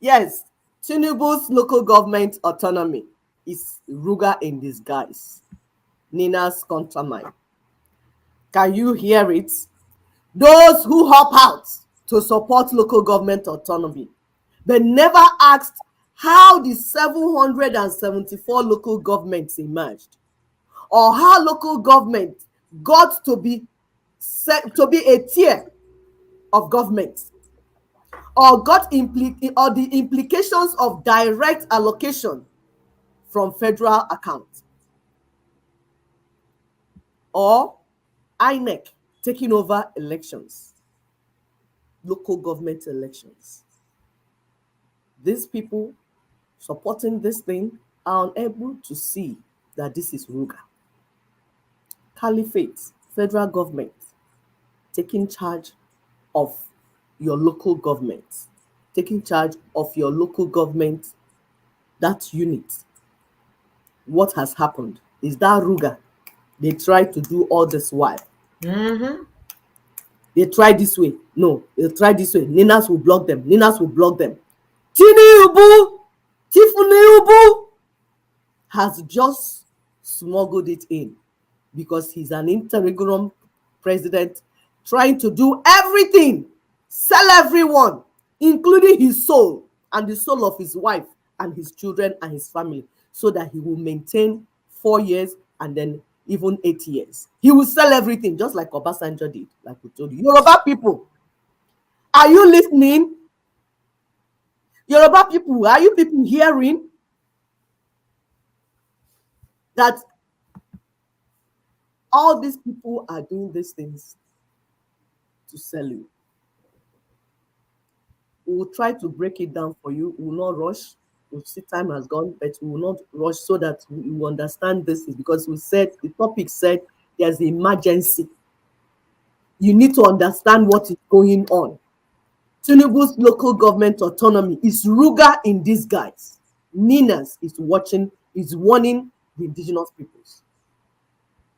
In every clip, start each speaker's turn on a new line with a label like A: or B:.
A: Yes, Tinubu's local government autonomy is Ruga in disguise. Nina's countermine. Can you hear it? Those who hop out to support local government autonomy, but never asked how the 774 local governments emerged, or how local government got to be a tier of government, or the implications of direct allocation from federal accounts, or INEC taking over elections, local government elections. These people supporting this thing are unable to see that this is Ruga. Caliphate, federal government, taking charge of your local government, taking charge of your local government, that unit. What has happened is that Ruga, they tried to do all this while. They try this way. No, they try this way. Ninas will block them. Ninas will block them. Tinubu has just smuggled it in because he's an interim president trying to do everything, sell everyone, including his soul and the soul of his wife and his children and his family, so that he will maintain 4 years and then even 8 years. He will sell everything, just like Obasanjo did, like we told you. Yoruba people, are you listening? Yoruba people, are you people hearing that all these people are doing these things to sell you? We will try to break it down for you. We will not rush. We see time has gone, but we will not rush so that you understand this. Because we said, the topic said, there's an emergency. You need to understand what is going on. Tinubu's local government autonomy is Ruga in disguise. Ninas is warning the indigenous peoples.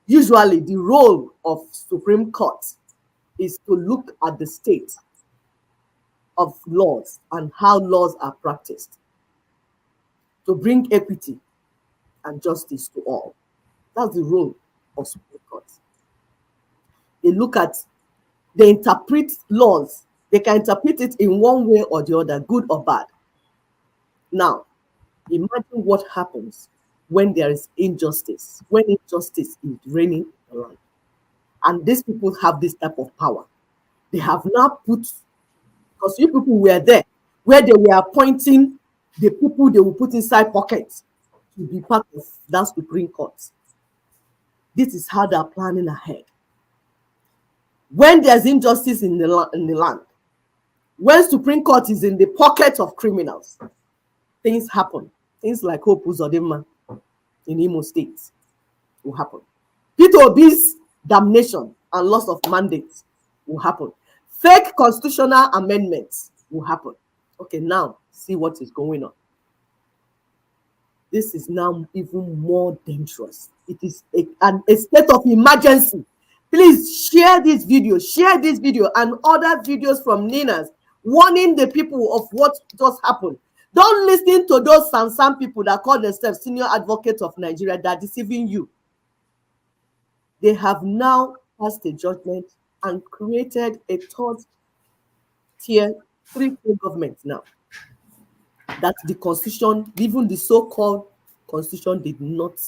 A: Usually, the role of Supreme Court is to look at the state of laws and how laws are practiced, to bring equity and justice to all. That's the role of Supreme Court. They interpret laws. They can interpret it in one way or the other, good or bad. Now, imagine what happens when there is injustice, when injustice is reigning in the land. And these people have this type of power. They have now put, because you people were there, where they were appointing the people they will put inside pockets to be part of that Supreme Court. This is how they are planning ahead. When there's injustice in the land, when Supreme Court is in the pocket of criminals, things happen. Things like Hope Uzodinma in Imo State will happen. Peter Obi's damnation and loss of mandates will happen. Fake constitutional amendments will happen. Okay, now see what is going on. This is now even more dangerous. It is a state of emergency. Please share this video and other videos from Ninas warning the people of what just happened. Don't listen to those Sansan people that call themselves senior advocates of Nigeria that are deceiving you. They have now passed a judgment and created a third tier, 3-tier government now. That the constitution, even the so-called constitution, did not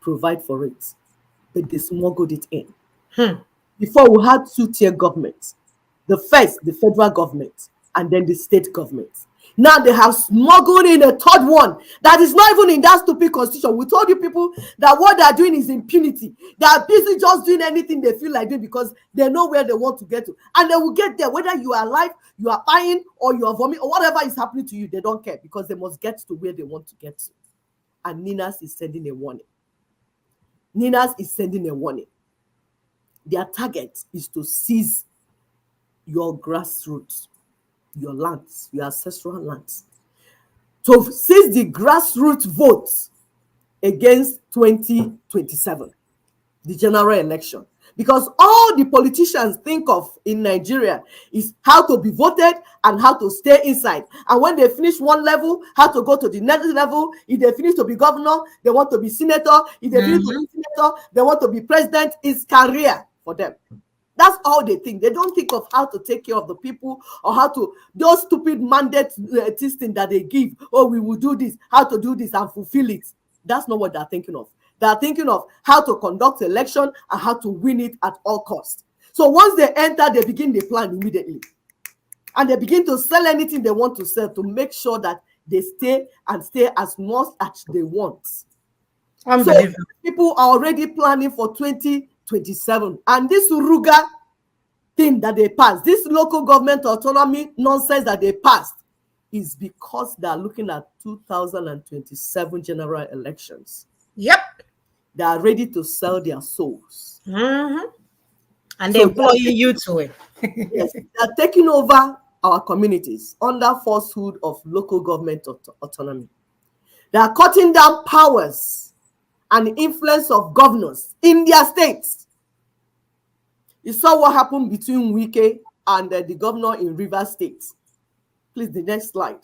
A: provide for it, but they smuggled it in. Before, we had 2-tier governments. The first, the federal government, and then the state government. Now they have smuggled in a third one that is not even in that stupid constitution. We told you people that what they are doing is impunity. They are busy just doing anything they feel like doing because they know where they want to get to. And they will get there, whether you are alive, you are dying, or you are vomiting, or whatever is happening to you, they don't care because they must get to where they want to get to. And Ninas is sending a warning. Ninas is sending a warning. Their target is to seize your grassroots, your lands, your ancestral lands, to seize the grassroots votes against 2027, the general election. Because all the politicians think of in Nigeria is how to be voted and how to stay inside. And when they finish one level, how to go to the next level. If they finish to be governor, they want to be senator. If they finish to be senator, they want to be president. It's career for them. That's all they think. They don't think of how to take care of the people or how to, those stupid mandate thing that they give. Oh, we will do this, how to do this and fulfill it. That's not what they're thinking of. They're thinking of how to conduct election and how to win it at all costs. So once they enter, they begin the plan immediately. And they begin to sell anything they want to sell to make sure that they stay as much as they want. So people are already planning for 2027. And this Ruga thing that they passed, this local government autonomy nonsense that they passed, is because they're looking at 2027 general elections.
B: Yep.
A: They are ready to sell their souls.
B: And they're employing you to it.
A: Yes, they're taking over our communities under falsehood of local government autonomy. They are cutting down powers and influence of governors in their states. You saw what happened between Wike and the governor in Rivers State. Please, the next slide.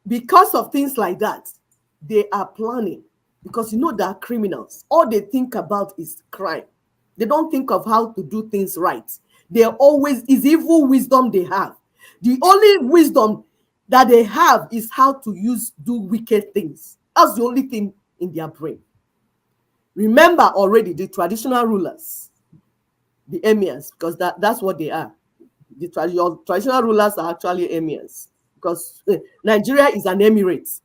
A: Because of things like that, they are planning. Because you know they are criminals. All they think about is crime. They don't think of how to do things right. They always is evil wisdom they have. The only wisdom that they have is how to do wicked things. That's the only thing in their brain. Remember already the traditional rulers, the emirs, because that's what they are. Your traditional rulers are actually emirs, because Nigeria is an emirate.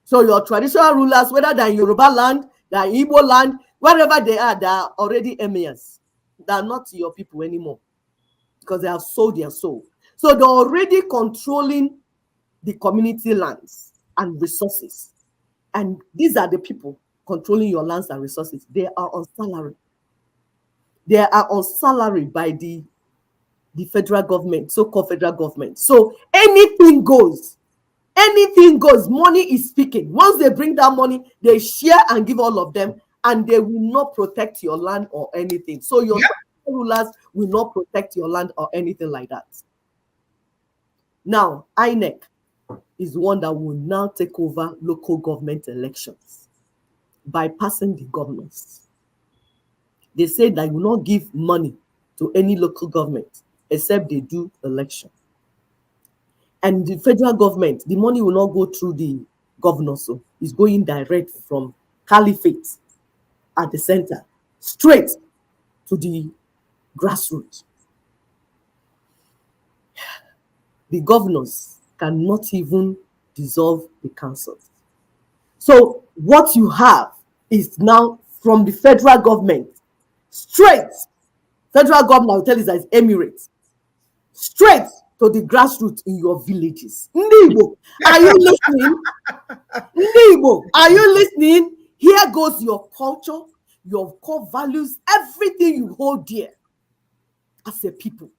A: So your traditional rulers, whether they're in Yoruba land, they're in Igbo land, wherever they are already emirs. They're not your people anymore because they have sold their soul. So they're already controlling the community lands and resources. And these are the people controlling your lands and resources. They are on salary. They are on salary by the federal government, so-called federal government. So anything goes. Anything goes. Money is speaking. Once they bring that money, they share and give all of them, and they will not protect your land or anything. So your rulers will not protect your land or anything like that. Now, INEC is the one that will now take over local government elections, bypassing the governors. They say that you will not give money to any local government except they do election. And the federal government, the money will not go through the governor, so it's going direct from Caliphate at the center, straight to the grassroots. The governors cannot even dissolve the councils. So what you have is now from the federal government, straight, federal government will tell you that it's Emirates, straight to the grassroots in your villages. Ndibo, are you listening? Ndibo, are you listening? Here goes your culture, your core values, everything you hold dear as a people.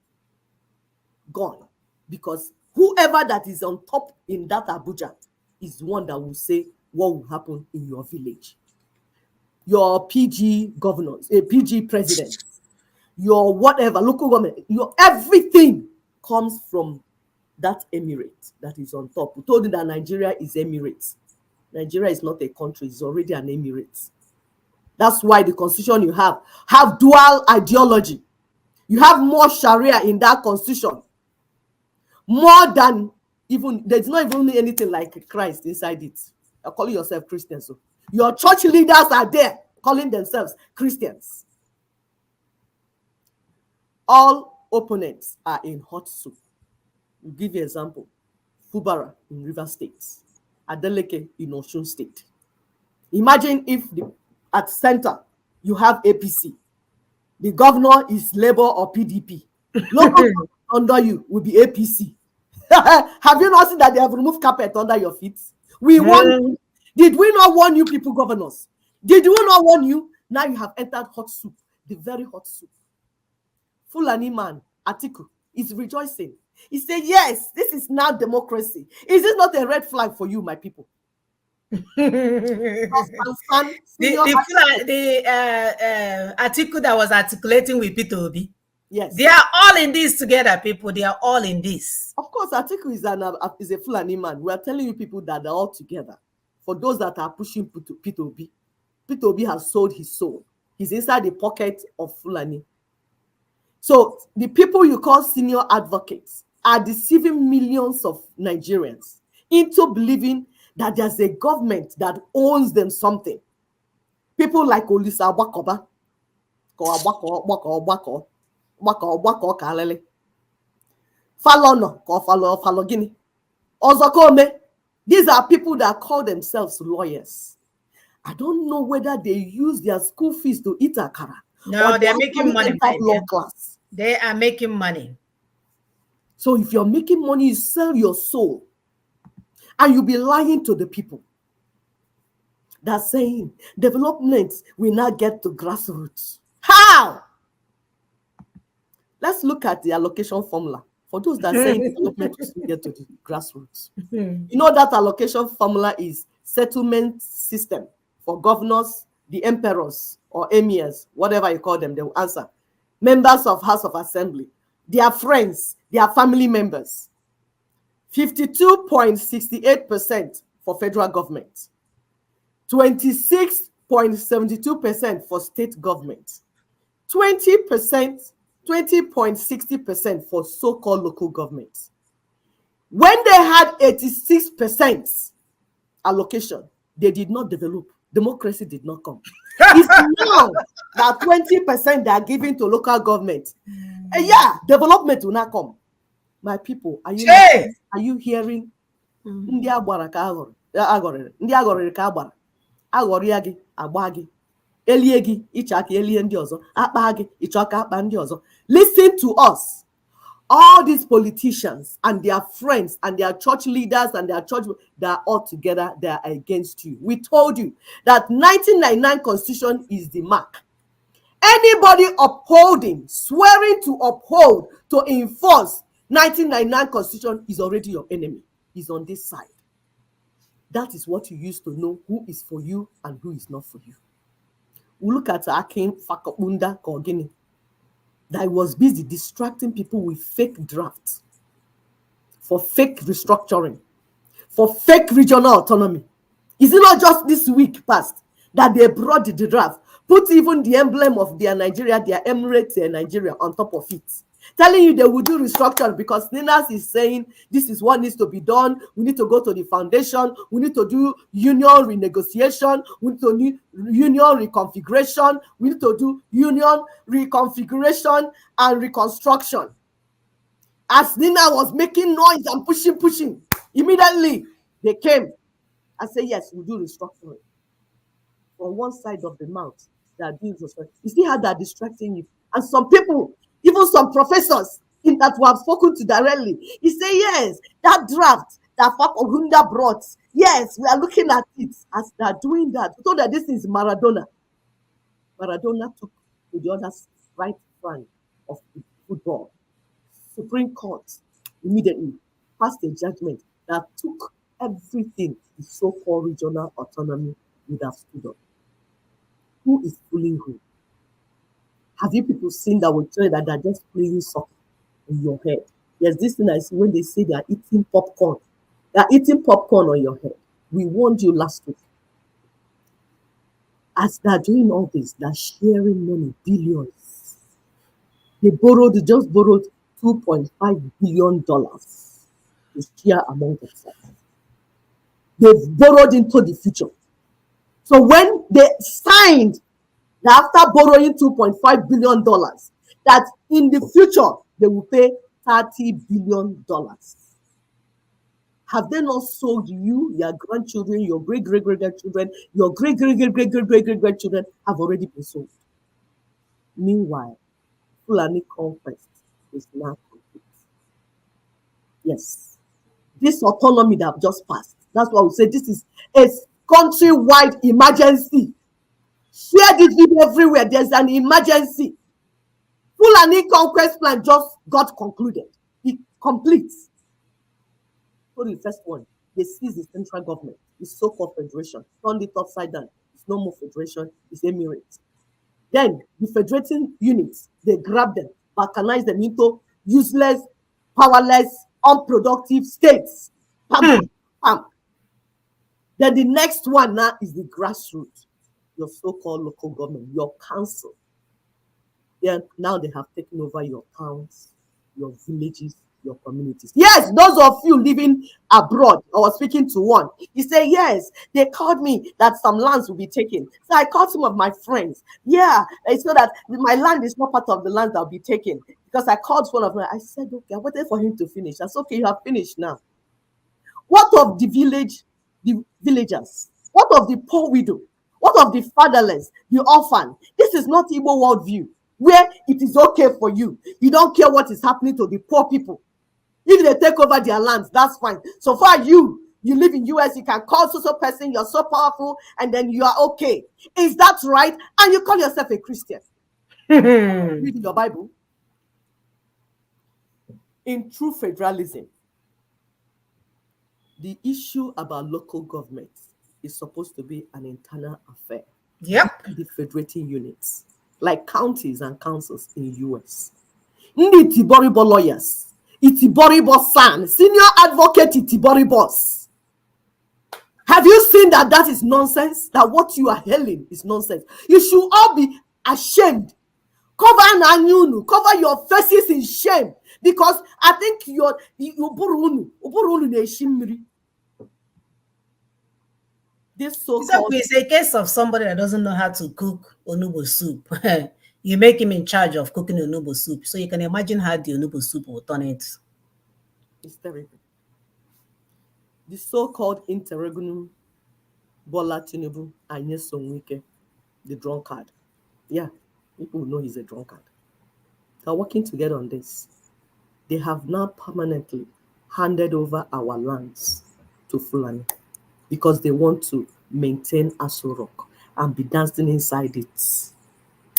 A: Gone. Because whoever that is on top in that Abuja is one that will say what will happen in your village. Your PG governors, a PG president, your whatever, local government, your everything comes from that emirate that is on top. We told you that Nigeria is emirates. Nigeria is not a country, it's already an emirate. That's why the constitution you have dual ideology. You have more Sharia in that constitution. More than even, there's not even anything like Christ inside it. You're calling yourself Christians. So your church leaders are there calling themselves Christians. All opponents are in hot soup. I'll give you an example. Fubara in River State, Adeleke in Osun State. Imagine if at center you have APC. The governor is Labour or PDP. Local under you will be APC. Have you not seen that they have removed carpet under your feet? We warned. Did we not warn you, people governors? Did we not warn you? Now you have entered hot soup, the very hot soup. Fulani man, Atiku, is rejoicing. He said, yes, this is now democracy. Is this not a red flag for you, my people? Son, senior
B: the article that was articulating with Peter Obi.
A: yes.
B: They are all in this together, people. They are all in this.
A: Of course, Atiku is a Fulani man. We are telling you people that they're all together. For those that are pushing Peter Obi, Peter Obi has sold his soul. He's inside the pocket of Fulani. So the people you call senior advocates are deceiving millions of Nigerians into believing that there's a government that owns them something. People like Olisa Wakoba, Kalele, Falono, Falogini, Ozokome. These are people that call themselves lawyers. I don't know whether they use their school fees to eat akara.
B: No, they're making money.
A: Law class.
B: They are making money.
A: So if you're making money, you sell your soul. And you'll be lying to the people. That's saying development will not get to grassroots. How? Let's look at the allocation formula. For those that say development will get to the grassroots. You know that allocation formula is settlement system for governors, the emperors or emirs, whatever you call them, they will answer. Members of House of Assembly, their friends, their family members. 52.68% for federal government. 26.72% for state government. 20%, 20.60% for so-called local governments. When they had 86% allocation, they did not develop. Democracy did not come. It's now that 20% they are giving to local government. Yeah, development will not come. My people, are you hearing? Ndị agbara ka agọrịrị. Ndị agọrịrị ka agbara. Agọrịa gị, agba gị. Elie gị, ịchọ aka elie ndị ọzọ. Akpa gị, ịchọ aka akpa ndị ọzọ. Listen to us. All these politicians and their friends and their church leaders and their church, they are all together, they are against you. We told you that 1999 Constitution is the mark. Anybody upholding, swearing to uphold, to enforce 1999 Constitution is already your enemy. Is on this side. That is what you use to know who is for you and who is not for you. We look at Akin Fakabunda Kogini, that was busy distracting people with fake drafts, for fake restructuring, for fake regional autonomy. Is it not just this week past that they brought the draft, put even the emblem of their Nigeria, their Emirates Nigeria on top of it? Telling you they will do restructure because Ninas is saying this is what needs to be done. We need to go to the foundation. We need to do union renegotiation. We need to do union reconfiguration. We need to do union reconfiguration and reconstruction. As Nina was making noise and pushing, immediately they came and said, yes, we'll do restructuring. On one side of the mouth, they are doing restructuring. You see how they're distracting you? And some people, even some professors that we have spoken to directly, he say, yes, that draft that Fak Ogunda brought, yes, we are looking at it. As they're doing that, we thought that this is Maradona. Maradona took to the other right flank of the football. Supreme Court immediately passed a judgment that took everything the so-called regional autonomy would have stood up. Who is fooling who? Have you people seen that will tell you that they're just playing soccer in your head? There's this thing I see when they say they're eating popcorn. They're eating popcorn on your head. We warned you last week. As they're doing all this, they're sharing money, billions. They just borrowed $2.5 billion to share among themselves. They've borrowed into the future. So when they signed that after borrowing $2.5 billion, that in the future they will pay $30 billion. Have they not sold you, your grandchildren, your great-great-great-grandchildren, your great-great-great-great-great-great-grandchildren have already been sold? Meanwhile, Fulani conquest is now complete. Yes. This autonomy that just passed, that's why we say this is a countrywide emergency. Share this video everywhere. There's an emergency. Fulani conquest plan just got concluded. It completes. So the first one, they seize the central government. It's so-called federation. Turned it upside down. It's no more federation. It's Emirates. Then the federating units, they grab them, balkanize them into useless, powerless, unproductive states. Pam,
B: Hmm.
A: pam. Then the next one now is the grassroots, your so-called local government, your council. Then now they have taken over your towns, your villages, your communities. Yes, those of you living abroad, I was speaking to one. He said, yes, they called me that some lands will be taken. So I called some of my friends. Yeah, it's so that my land is not part of the land that will be taken. Because I called one of them. I said, okay, I waited for him to finish. I said, okay, you have finished now. What of the villagers? What of the poor widow? What of the fatherless, the orphan? This is not Igbo worldview, where it is okay for you. You don't care what is happening to the poor people. If they take over their lands, that's fine. So far, you live in US, you can call so person, you're so powerful, and then you are okay. Is that right? And you call yourself a Christian. Reading your Bible. In true federalism, the issue about local governments is supposed to be an internal affair.
B: Yep.
A: The federating units, like counties and councils in the US. Ndị Itiboribo lawyers, Itiboribo San, senior advocate Itiboribos. Have you seen that that is nonsense? That what you are hailing is nonsense. You should all be ashamed. Cover your faces in shame, because I think you're this so-called,
B: It's a case of somebody that doesn't know how to cook onubo soup. You make him in charge of cooking onubo soup, so you can imagine how the onubo soup will turn it.
A: it's terrible. The so-called interregnum Bola Tinubu and Nyesom Wike, the drunkard. Yeah, people know he's a drunkard. They're working together on this. They have now permanently handed over our lands to Fulani because they want to maintain Aso Rock and be dancing inside it.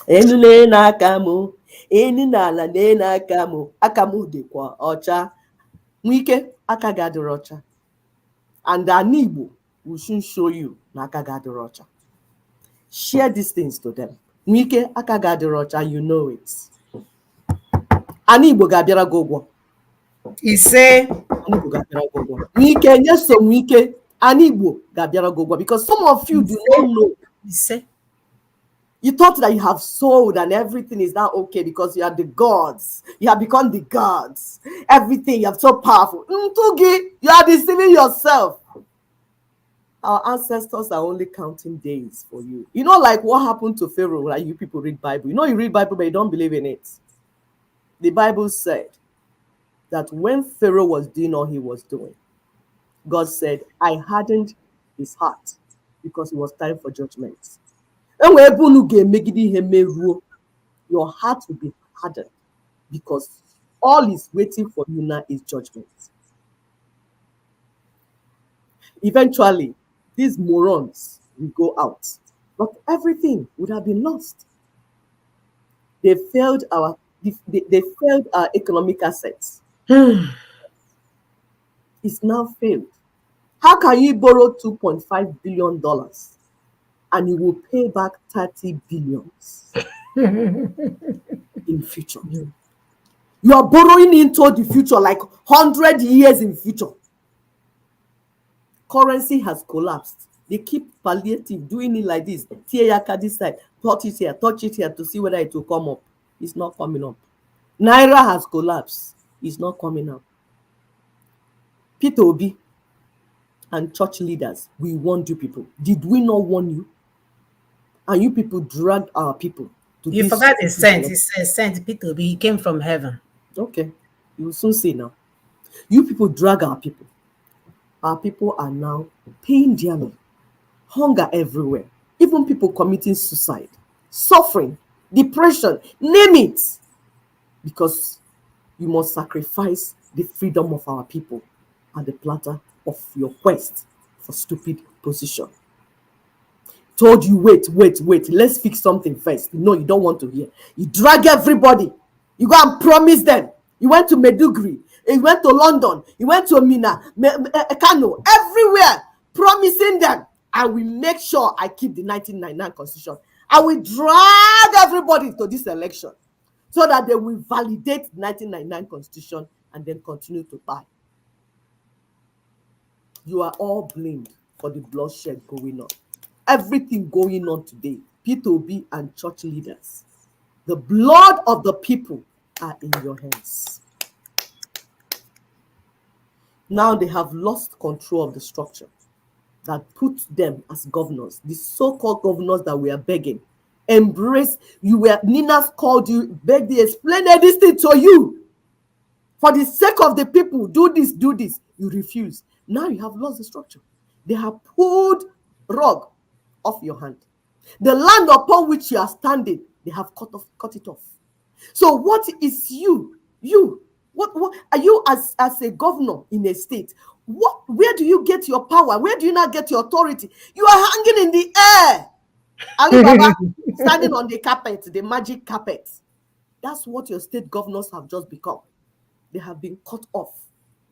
A: Enule na akamu, eni n'ala na akamu, akamu dịkwa ọcha. Nwike aka gị adịrọ ọcha. And an Igbo will soon show you na aka gị adịrọ ọcha. Share these things to them. Nwike aka gị adịrọ ọcha, you know it. An Igbo ga-abịara gị ụgwọ.
B: Ise.
A: An Igbo ga-abịara gị ụgwọ. Nwike, nyeso Nwike, an Igbo ga-abịara gị ụgwọ, because some of you do not know.
B: Ise.
A: You thought that you have sold and everything is now okay because you are the gods. You have become the gods. Everything, you are so powerful. Ntugi, you are deceiving yourself. Our ancestors are only counting days for you. You know, like what happened to Pharaoh, like you people read Bible. You know, you read Bible, but you don't believe in it. The Bible said that when Pharaoh was doing all he was doing, God said, I hardened his heart because it was time for judgment. Your heart will be hardened because all is waiting for you now is judgment. Eventually, these morons will go out, but everything would have been lost. They failed our economic assets. It's now failed. How can you borrow $2.5 billion and you will pay back 30 billions in future? You are borrowing into the future, like 100 years in future. Currency has collapsed. They keep palliative, doing it like this. This side, touch it here to see whether it will come up. It's not coming up. Naira has collapsed. It's not coming up. Peter Obi and church leaders, we warned you people. Did we not warn you? And you people dragged our people to
B: You
A: this.
B: forgot the sent. He says sent Peter Obi. He came from heaven.
A: Okay. You will soon see now. You people drag our people. Our people are now paying dearly. Hunger everywhere. Even people committing suicide, suffering, depression, name it. Because you must sacrifice the freedom of our people at the platter of your quest for stupid position. Told you, wait, let's fix something first. No, you don't want to hear. You drag everybody. You go and promise them. You went to Medugri. You went to London. You went to Mina, Kano, everywhere. promising them, I will make sure I keep the 1999 constitution. I will drag everybody to this election so that they will validate the 1999 constitution and then continue to buy. You are all blamed for the bloodshed going on. Everything going on today, P2B and church leaders, the blood of the people are in your hands. Now they have lost control of the structure that put them as governors, the so-called governors that we are begging. Embrace, Nina's called you, begged you, explain this thing to you. For the sake of the people, do this, do this. You refuse. Now you have lost the structure. They have pulled rug off your hand. The land upon which you are standing, they have cut it off. So what is what are you as a governor in a state? Where do you get your power? Where do you not get your authority? You are hanging in the air. Ali Baba standing on the carpet, the magic carpet. That's what your state governors have just become. They have been cut off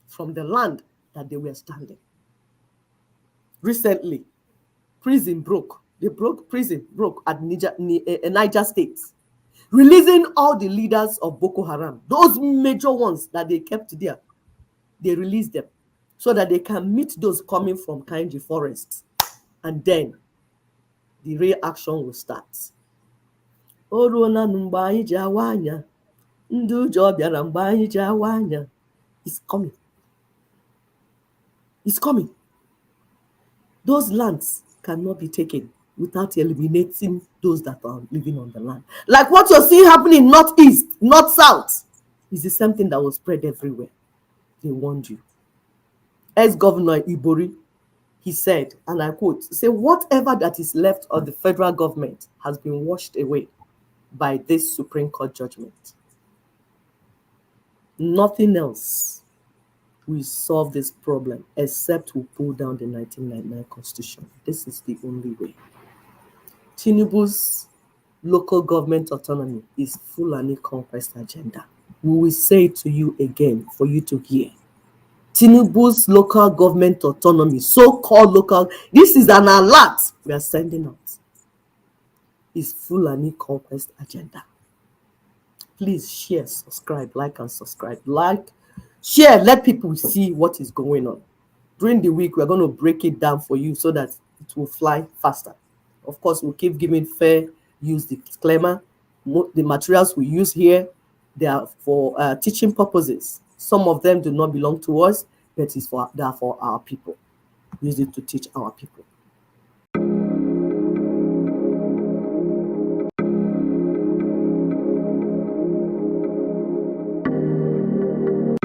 A: from the land that they were standing. Recently, prison broke. Prison broke at Niger State, releasing all the leaders of Boko Haram, those major ones that they kept there. They released them so that they can meet those coming from Kainji Forest, and then the real action will start. It's coming. It's coming. Those lands cannot be taken without eliminating those that are living on the land. Like what you're seeing happening in northeast, north-south, is the same thing that was spread everywhere. They warned you. Ex-Governor Ibori, he said, and I quote, say, whatever that is left of the federal government has been washed away by this Supreme Court judgment. Nothing else will solve this problem except we pull down the 1999 constitution. This is the only way. Tinubu's local government autonomy is Fulani conquest agenda. We will say it to you again for you to hear. Tinubu's local government autonomy, so-called local, this is an alert we are sending out, is Fulani conquest agenda. Please share, subscribe, like and subscribe. Like, share, let people see what is going on. During the week, we're going to break it down for you so that it will fly faster. Of course, we'll keep giving fair use disclaimer. The materials we use here, they are for teaching purposes. Some of them do not belong to us, but they are for our people. Use it to teach our people.